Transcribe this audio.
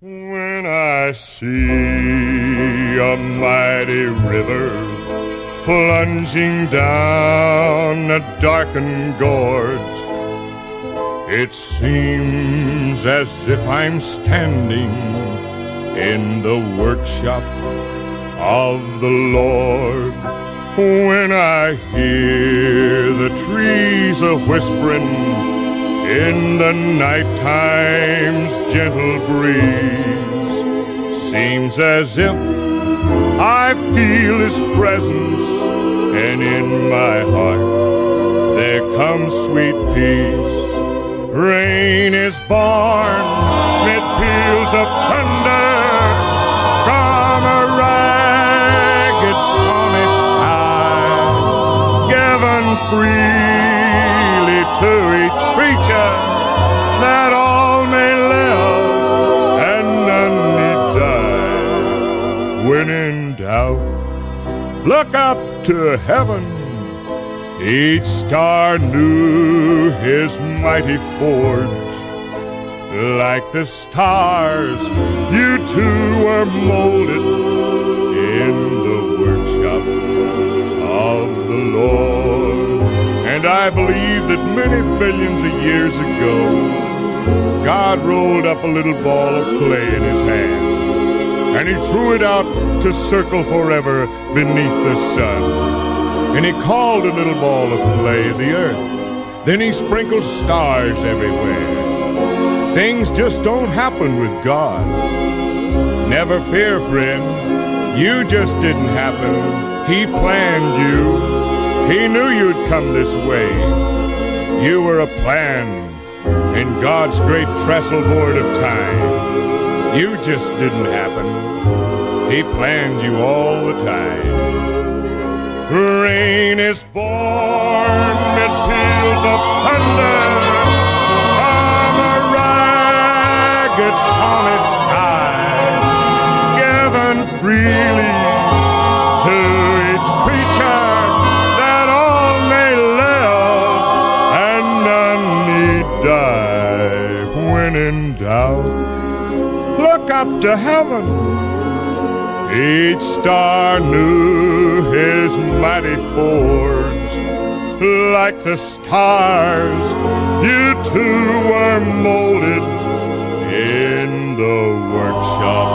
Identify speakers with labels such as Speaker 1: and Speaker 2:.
Speaker 1: When I see a mighty river plunging down a darkened gorge, it seems as if I'm standing in the workshop of the Lord. When I hear the trees a-whispering in the night time's gentle breeze, seems as if I feel His presence, and in my heart there comes sweet peace. Rain is born mid peals of thunder from a ragged stormy sky, given freely to each creature, that all may live and none need die. When in doubt, look up to heaven. Each star knew his mighty forge. Like the stars, you too were molded in the workshop of the Lord. And I believe that many billions of years ago, God rolled up a little ball of clay in His hand, and He threw it out to circle forever beneath the sun. And He called a little ball of clay the earth. Then He sprinkled stars everywhere. Things just don't happen with God. Never fear, friend, you just didn't happen. He planned you. He knew you'd come this way. You were a plan in God's great trestle board of time. You just didn't happen. He planned you all the time. Rain is born mid peals of thunder from a ragged stormy sky, given freely to each creature, that all may live and none need die. When in doubt, look up to heaven. Each star knew his mighty forge. Like the stars, you too were molded in the workshop